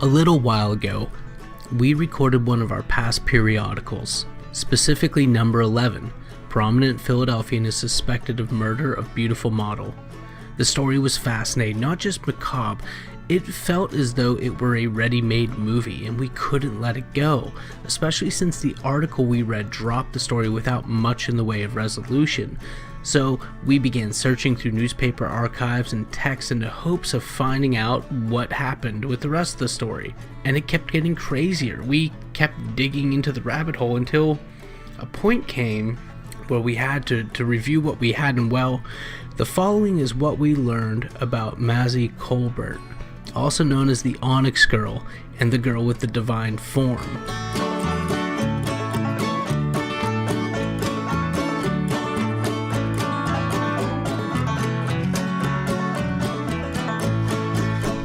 A little while ago, we recorded one of our past periodicals, specifically number 11, Prominent Philadelphian is suspected of murder of beautiful model. The story was fascinating, not just macabre, it felt as though it were a ready-made movie and we couldn't let it go, especially since the article we read dropped the story without much in the way of resolution. So we began searching through newspaper archives and texts in the hopes of finding out what happened with the rest of the story. And it kept getting crazier. We kept digging into the rabbit hole until a point came where we had to review what we had, and well, the following is what we learned about Maizie Colbert, also known as the Onyx Girl and the girl with the divine form.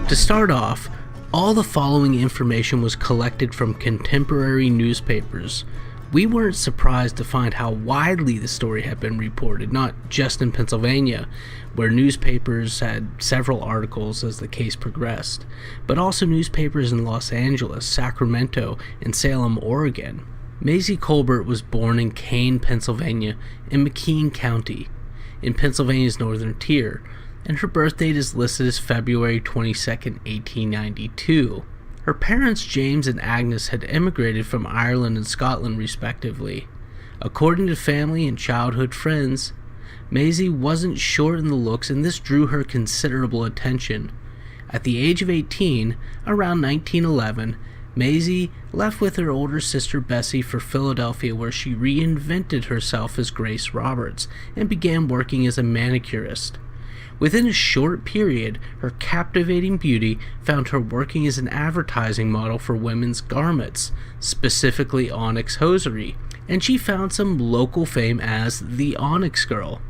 To start off, all the following information was collected from contemporary newspapers. We weren't surprised to find how widely the story had been reported, not just in Pennsylvania, where newspapers had several articles as the case progressed, but also newspapers in Los Angeles, Sacramento, and Salem, Oregon. Maizie Colbert was born in Kane, Pennsylvania, in McKean County, in Pennsylvania's northern tier, and her birth date is listed as February 22, 1892. Her parents, James and Agnes, had emigrated from Ireland and Scotland respectively. According to family and childhood friends, Maizie wasn't short in the looks, and this drew her considerable attention. At the age of 18, around 1911, Maizie left with her older sister Bessie for Philadelphia, where she reinvented herself as Grace Roberts and began working as a manicurist. Within a short period, her captivating beauty found her working as an advertising model for women's garments, specifically onyx hosiery, and she found some local fame as the Onyx Girl.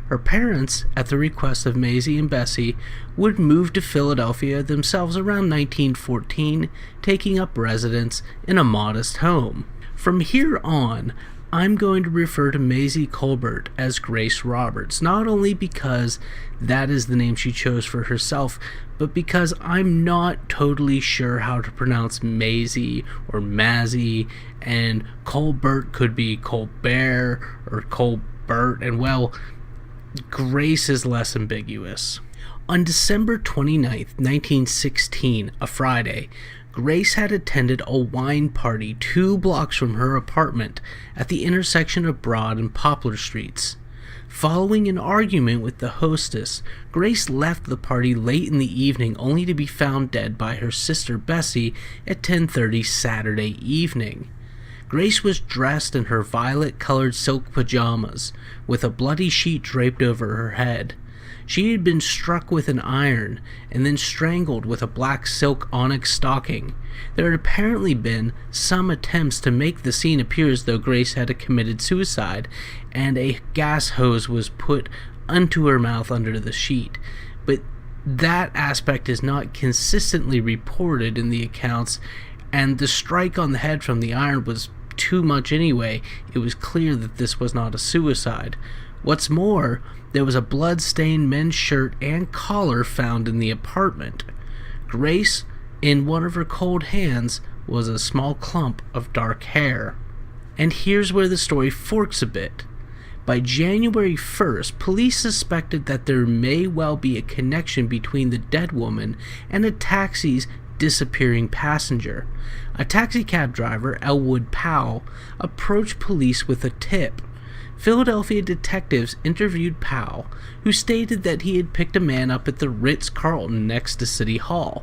Her parents, at the request of Maizie and Bessie, would move to Philadelphia themselves around 1914, taking up residence in a modest home. From here on, I'm going to refer to Maizie Colbert as Grace Roberts, not only because that is the name she chose for herself, but because I'm not totally sure how to pronounce Maizie or Mazzie, and Colbert could be Colbert or Colbert, and well, Grace is less ambiguous. On December 29th, 1916, a Friday, Grace had attended a wine party 2 blocks from her apartment at the intersection of Broad and Poplar Streets. Following an argument with the hostess, Grace left the party late in the evening only to be found dead by her sister Bessie at 10:30 Saturday evening. Grace was dressed in her violet-colored silk pajamas, with a bloody sheet draped over her head. She had been struck with an iron and then strangled with a black silk onyx stocking. There had apparently been some attempts to make the scene appear as though Grace had committed suicide, and a gas hose was put onto her mouth under the sheet. But that aspect is not consistently reported in the accounts, and the strike on the head from the iron was too much anyway. It was clear that this was not a suicide. What's more, there was a blood-stained men's shirt and collar found in the apartment. Grace, in one of her cold hands, was a small clump of dark hair. And here's where the story forks a bit. By January 1st, police suspected that there may well be a connection between the dead woman and a taxi's disappearing passenger. A taxicab driver, Elwood Powell, approached police with a tip. Philadelphia detectives interviewed Powell, who stated that he had picked a man up at the Ritz-Carlton next to City Hall.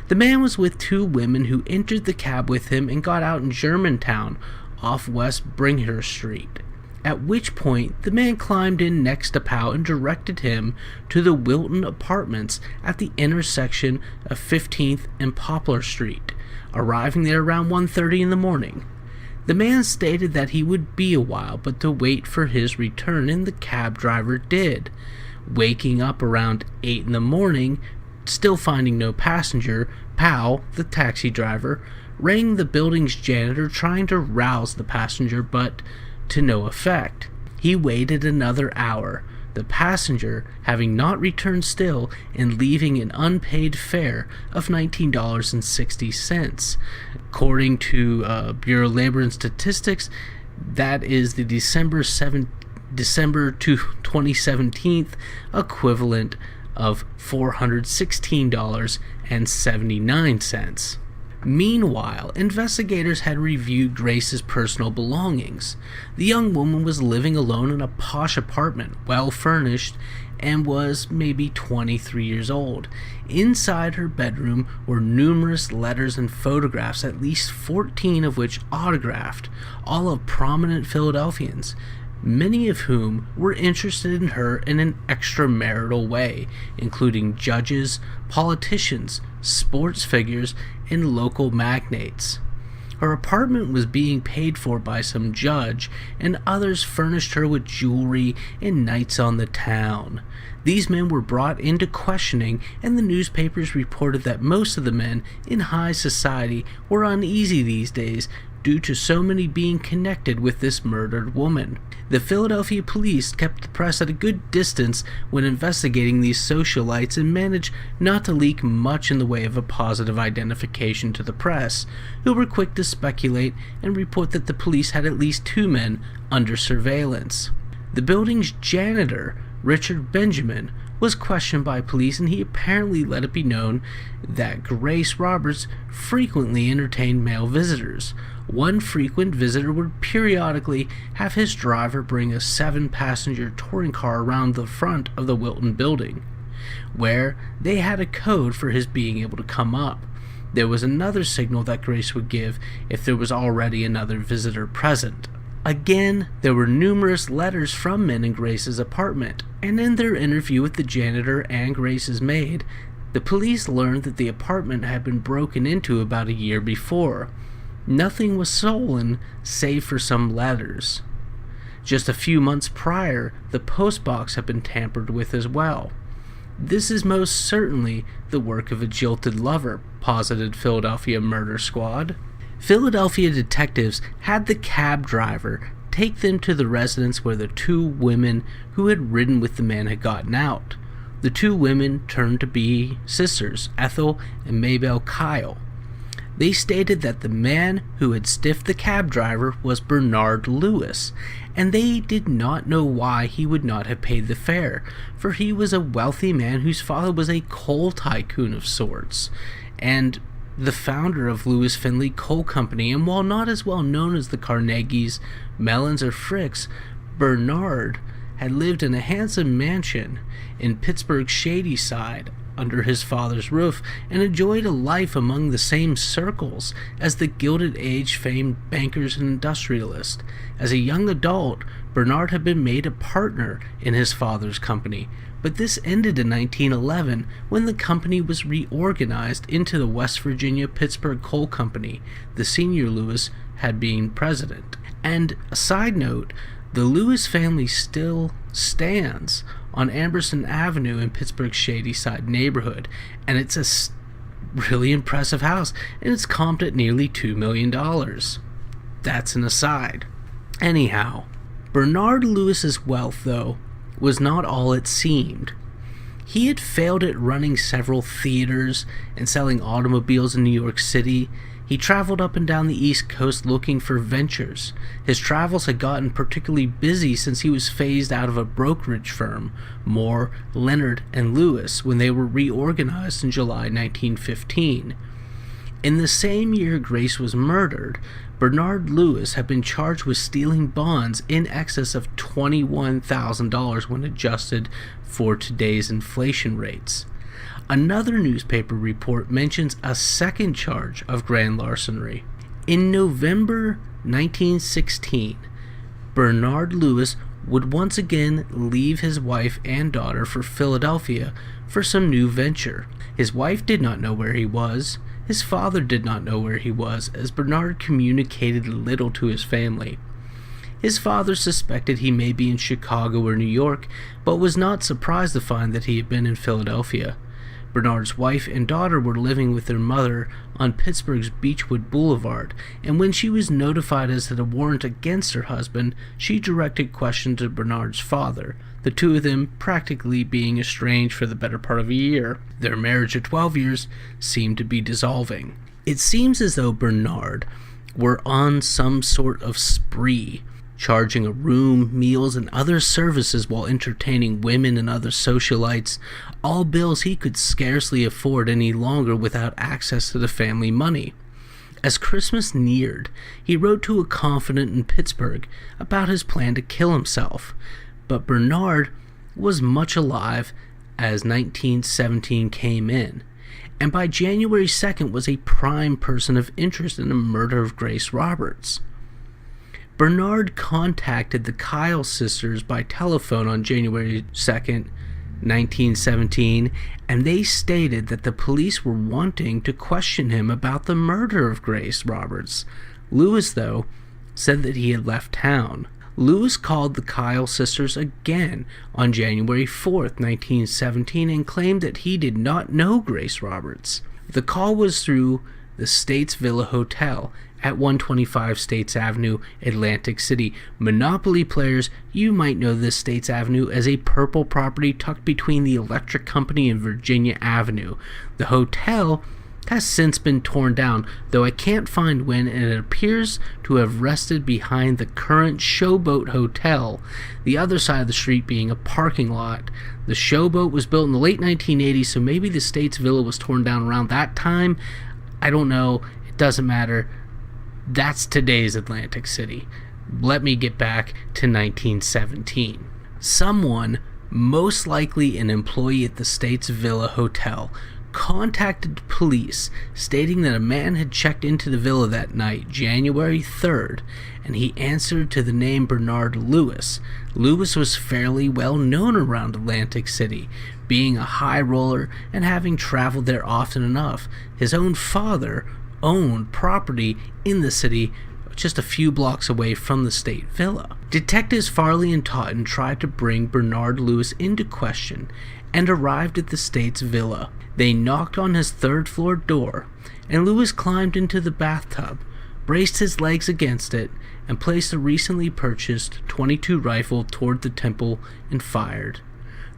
The man was with 2 women who entered the cab with him and got out in Germantown off West Bringhurst Street, at which point the man climbed in next to Powell and directed him to the Wilton Apartments at the intersection of 15th and Poplar Street, arriving there around 1:30 in the morning. The man stated that he would be a while, but to wait for his return, and the cab driver did. Waking up around 8 in the morning, still finding no passenger, Powell, the taxi driver, rang the building's janitor trying to rouse the passenger, but to no effect. He waited another hour. the passenger having not returned still and leaving an unpaid fare of $19.60. According to Bureau of Labor and Statistics, that is the December 2017 equivalent of $416.79. Meanwhile, investigators had reviewed Grace's personal belongings. The young woman was living alone in a posh apartment, well furnished, and was maybe 23 years old. Inside her bedroom were numerous letters and photographs, at least 14 of which autographed, all of prominent Philadelphians, many of whom were interested in her in an extramarital way, including judges, politicians, sports figures, and local magnates. Her apartment was being paid for by some judge, and others furnished her with jewelry and nights on the town. These men were brought into questioning, and the newspapers reported that most of the men in high society were uneasy these days due to so many being connected with this murdered woman. The Philadelphia police kept the press at a good distance when investigating these socialites and managed not to leak much in the way of a positive identification to the press, who were quick to speculate and report that the police had at least 2 men under surveillance. The building's janitor, Richard Benjamin, was questioned by police, and he apparently let it be known that Grace Roberts frequently entertained male visitors. One frequent visitor would periodically have his driver bring a 7-passenger touring car around the front of the Wilton building, where they had a code for his being able to come up. There was another signal that Grace would give if there was already another visitor present. Again, there were numerous letters from men in Grace's apartment, and in their interview with the janitor and Grace's maid, the police learned that the apartment had been broken into about a year before. Nothing was stolen save for some letters. Just a few months prior, the postbox had been tampered with as well. This is most certainly the work of a jilted lover, posited Philadelphia Murder Squad. Philadelphia detectives had the cab driver take them to the residence where the 2 women who had ridden with the man had gotten out. The 2 women turned to be sisters, Ethel and Mabel Kyle. They stated that the man who had stiffed the cab driver was Bernard Lewis, and they did not know why he would not have paid the fare, for he was a wealthy man whose father was a coal tycoon of sorts, and the founder of Lewis Finley Coal Company. And while not as well known as the Carnegies, Mellons, or Fricks, Bernard had lived in a handsome mansion in Pittsburgh's Shady Side under his father's roof, and enjoyed a life among the same circles as the Gilded Age famed bankers and industrialists. As a young adult, Bernard had been made a partner in his father's company, but this ended in 1911 when the company was reorganized into the West Virginia Pittsburgh Coal Company, the senior Lewis had been president. And a side note, the Lewis family still stands on Amberson Avenue in Pittsburgh's Shady Side neighborhood, and it's a really impressive house, and it's comped at nearly $2 million. That's an aside. Anyhow, Bernard Lewis's wealth, though, was not all it seemed. He had failed at running several theaters and selling automobiles in New York City. He traveled up and down the East Coast looking for ventures. His travels had gotten particularly busy since he was phased out of a brokerage firm, Moore, Leonard, and Lewis, when they were reorganized in July 1915. In the same year Grace was murdered, Bernard Lewis had been charged with stealing bonds in excess of $21,000 when adjusted for today's inflation rates. Another newspaper report mentions a second charge of grand larceny. In November 1916, Bernard Lewis would once again leave his wife and daughter for Philadelphia for some new venture. His wife did not know where he was. His father did not know where he was, as Bernard communicated little to his family. His father suspected he may be in Chicago or New York, but was not surprised to find that he had been in Philadelphia. Bernard's wife and daughter were living with their mother on Pittsburgh's Beechwood Boulevard, and when she was notified as to the warrant against her husband, she directed questions to Bernard's father, the two of them practically being estranged for the better part of a year. Their marriage of 12 years seemed to be dissolving. It seems as though Bernard were on some sort of spree, charging a room, meals, and other services while entertaining women and other socialites, all bills he could scarcely afford any longer without access to the family money. As Christmas neared, he wrote to a confidant in Pittsburgh about his plan to kill himself, but Bernard was much alive as 1917 came in, and by January 2nd was a prime person of interest in the murder of Grace Roberts. Bernard contacted the Kyle sisters by telephone on January 2nd, 1917, and they stated that the police were wanting to question him about the murder of Grace Roberts. Lewis, though, said that he had left town. Lewis called the Kyle sisters again on January 4th, 1917, and claimed that he did not know Grace Roberts. The call was through the States Villa Hotel at 125 States Avenue, Atlantic City. Monopoly players, you might know this States Avenue as a purple property tucked between the Electric Company and Virginia Avenue. The hotel has since been torn down, though I can't find when, and it appears to have rested behind the current Showboat Hotel, the other side of the street being a parking lot. The Showboat was built in the late 1980s, so maybe the States Villa was torn down around that time. I don't know. It doesn't matter. That's today's Atlantic City. Let me get back to 1917. Someone, most likely an employee at the States Villa Hotel, contacted police stating that a man had checked into the villa that night, January 3rd, and he answered to the name Bernard Lewis. Lewis was fairly well known around Atlantic City, being a high roller and having traveled there often enough. His own father owned property in the city just a few blocks away from the State Villa. Detectives Farley and Totten tried to bring Bernard Lewis into question and arrived at the States Villa. They knocked on his third-floor door, and Lewis climbed into the bathtub, braced his legs against it, and placed a recently purchased .22 rifle toward the temple and fired.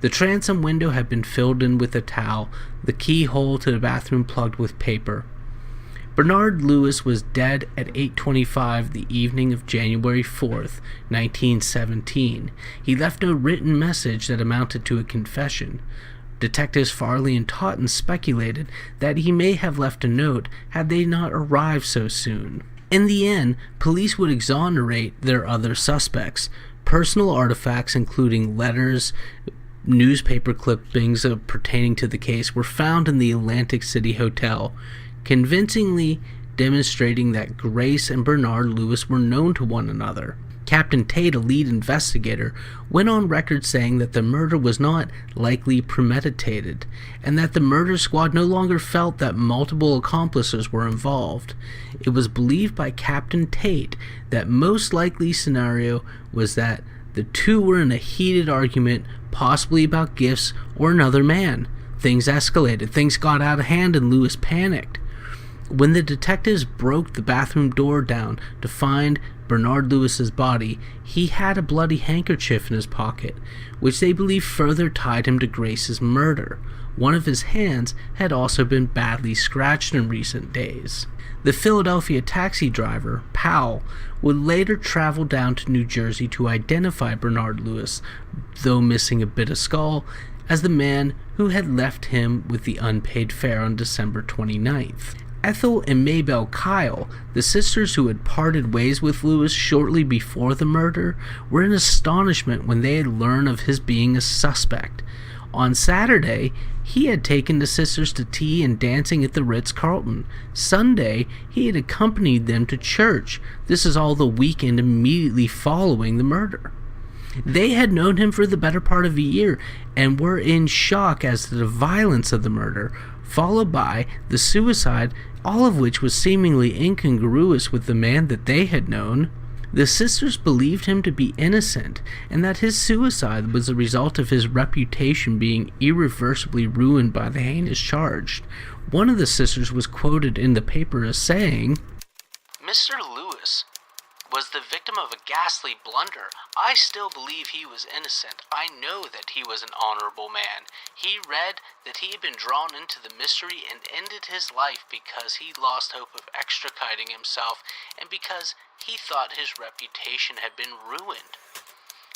The transom window had been filled in with a towel, the keyhole to the bathroom plugged with paper. Bernard Lewis was dead at 8:25 the evening of January 4th, 1917. He left no written message that amounted to a confession. Detectives Farley and Totten speculated that he may have left a note had they not arrived so soon. In the end, police would exonerate their other suspects. Personal artifacts, including letters, newspaper clippings pertaining to the case, were found in the Atlantic City Hotel, convincingly demonstrating that Grace and Bernard Lewis were known to one another. Captain Tate, a lead investigator, went on record saying that the murder was not likely premeditated, and that the murder squad no longer felt that multiple accomplices were involved. It was believed by Captain Tate that most likely scenario was that the two were in a heated argument, possibly about gifts or another man. Things escalated, things got out of hand, and Lewis panicked. When the detectives broke the bathroom door down to find Bernard Lewis's body, he had a bloody handkerchief in his pocket, which they believe further tied him to Grace's murder. One of his hands had also been badly scratched in recent days. The Philadelphia taxi driver, Powell, would later travel down to New Jersey to identify Bernard Lewis, though missing a bit of skull, as the man who had left him with the unpaid fare on December 29th. Ethel and Maybelle Kyle, the sisters who had parted ways with Lewis shortly before the murder, were in astonishment when they had learned of his being a suspect. On Saturday, he had taken the sisters to tea and dancing at the Ritz-Carlton. Sunday, he had accompanied them to church. This is all the weekend immediately following the murder. They had known him for the better part of a year and were in shock as to the violence of the murder, followed by the suicide, all of which was seemingly incongruous with the man that they had known. The sisters believed him to be innocent and that his suicide was a result of his reputation being irreversibly ruined by the heinous charge. One of the sisters was quoted in the paper as saying, "Mr. Lewis was the victim of a ghastly blunder. I still believe he was innocent. I know that he was an honorable man. He read that he had been drawn into the mystery and ended his life because he lost hope of extricating himself and because he thought his reputation had been ruined.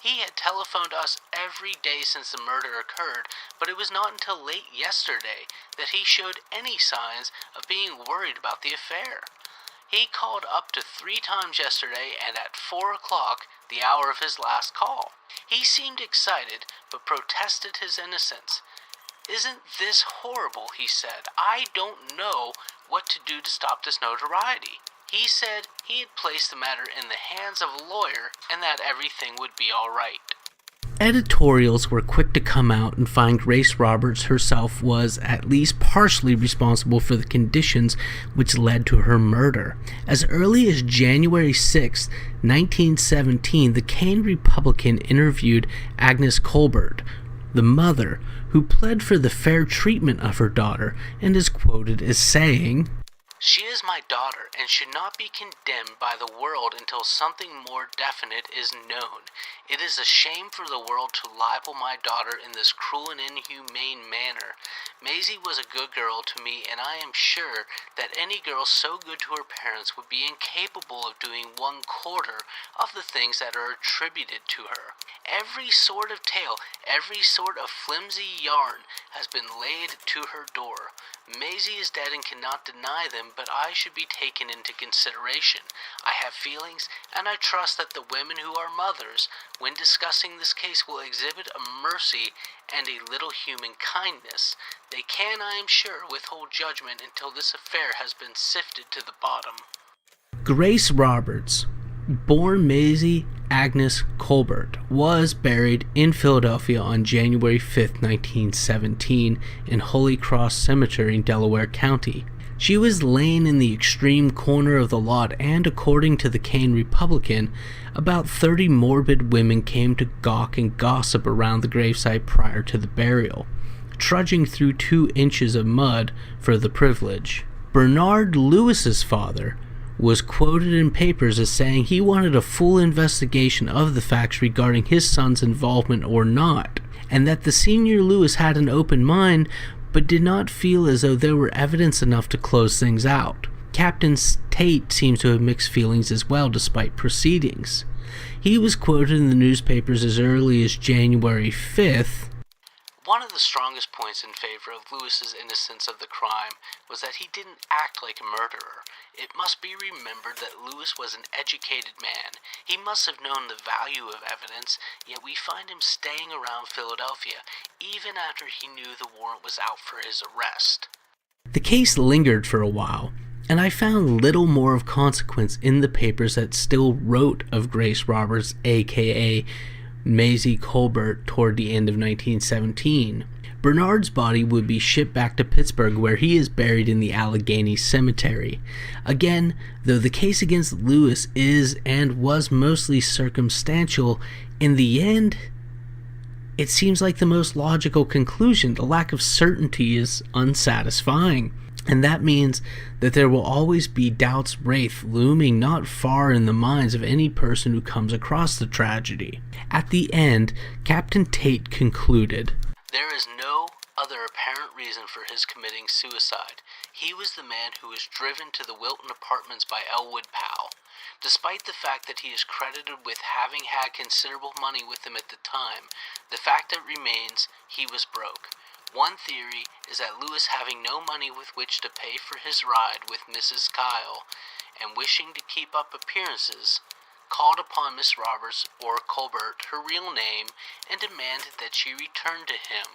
He had telephoned us every day since the murder occurred, but it was not until late yesterday that he showed any signs of being worried about the affair. He called up to 3 times yesterday and at 4 o'clock, the hour of his last call. He seemed excited, but protested his innocence. 'Isn't this horrible?' he said. 'I don't know what to do to stop this notoriety.' He said he had placed the matter in the hands of a lawyer and that everything would be all right." Editorials were quick to come out and find Grace Roberts herself was at least partially responsible for the conditions which led to her murder. As early as January 6, 1917, the Kane Republican interviewed Agnes Colbert, the mother, who pled for the fair treatment of her daughter, and is quoted as saying, "She is my daughter and should not be condemned by the world until something more definite is known. It is a shame for the world to libel my daughter in this cruel and inhumane manner. Maizie was a good girl to me, and I am sure that any girl so good to her parents would be incapable of doing 1/4 of the things that are attributed to her. Every sort of tale, every sort of flimsy yarn has been laid to her door. Maizie is dead and cannot deny them, but I should be taken into consideration. I have feelings, and I trust that the women who are mothers, when discussing this case, will exhibit a mercy and a little human kindness. They can, I am sure, withhold judgment until this affair has been sifted to the bottom." Grace Roberts, born Maizie Agnes Colbert, was buried in Philadelphia on January 5, 1917, in Holy Cross Cemetery in Delaware County. She was laying in the extreme corner of the lot, and according to the Kane Republican, about 30 morbid women came to gawk and gossip around the gravesite prior to the burial, trudging through 2 inches of mud for the privilege. Bernard Lewis's father was quoted in papers as saying he wanted a full investigation of the facts regarding his son's involvement or not, and that the senior Lewis had an open mind but did not feel as though there were evidence enough to close things out. Captain Tate seems to have mixed feelings as well despite proceedings. He was quoted in the newspapers as early as January 5th. "One of the strongest points in favor of Lewis's innocence of the crime was that he didn't act like a murderer. It must be remembered that Lewis was an educated man. He must have known the value of evidence, yet we find him staying around Philadelphia, even after he knew the warrant was out for his arrest." The case lingered for a while, and I found little more of consequence in the papers that still wrote of Grace Roberts, aka Maizie Colbert, toward the end of 1917. Bernard's body would be shipped back to Pittsburgh, where he is buried in the Allegheny Cemetery. Again, though the case against Lewis is and was mostly circumstantial, in the end, it seems like the most logical conclusion. The lack of certainty is unsatisfying, and that means that there will always be doubt's wraith looming not far in the minds of any person who comes across the tragedy. At the end, Captain Tate concluded, "There is no other apparent reason for his committing suicide. He was the man who was driven to the Wilton Apartments by Elwood Powell. Despite the fact that he is credited with having had considerable money with him at the time, the fact that remains, he was broke. One theory is that Lewis, having no money with which to pay for his ride with Mrs. Kyle, and wishing to keep up appearances, called upon Miss Roberts, or Colbert, her real name, and demanded that she return to him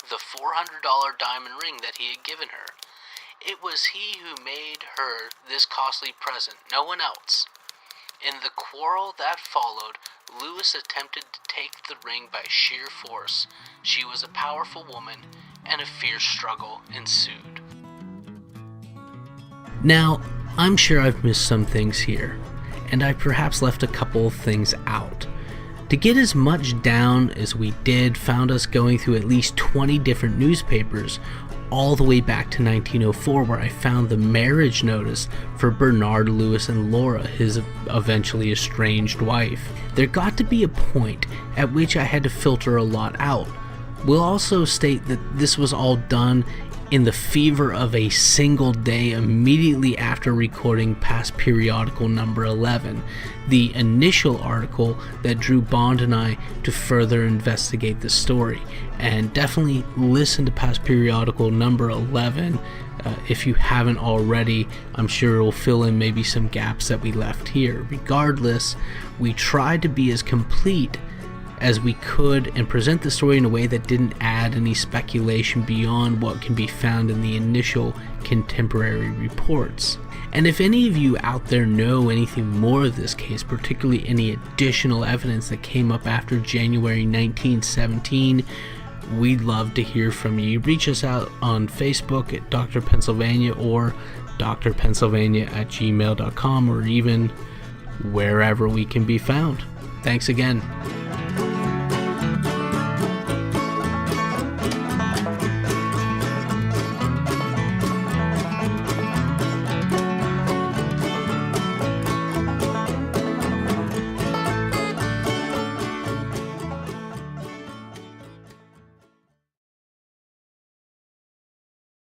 the $400 diamond ring that he had given her. It was he who made her this costly present, no one else. In the quarrel that followed, Lewis attempted to take the ring by sheer force. She was a powerful woman, and a fierce struggle ensued." Now, I'm sure I've missed some things here, and I perhaps left a couple of things out. To get as much down as we did found us going through at least 20 different newspapers, all the way back to 1904, where I found the marriage notice for Bernard Lewis and Laura, his eventually estranged wife. There got to be a point at which I had to filter a lot out. We'll also state that this was all done in the fever of a single day immediately after recording Past Periodical number 11, the initial article that drew Bond and I to further investigate the story. And definitely listen to Past Periodical number 11 if you haven't already. I'm sure it will fill in maybe some gaps that we left here. Regardless, we tried to be as complete as we could and present the story in a way that didn't add any speculation beyond what can be found in the initial contemporary reports. And if any of you out there know anything more of this case, particularly any additional evidence that came up after January 1917, we'd love to hear from you. Reach us out on Facebook at Dr. Pennsylvania or drpennsylvania@gmail.com, or even wherever we can be found. Thanks again.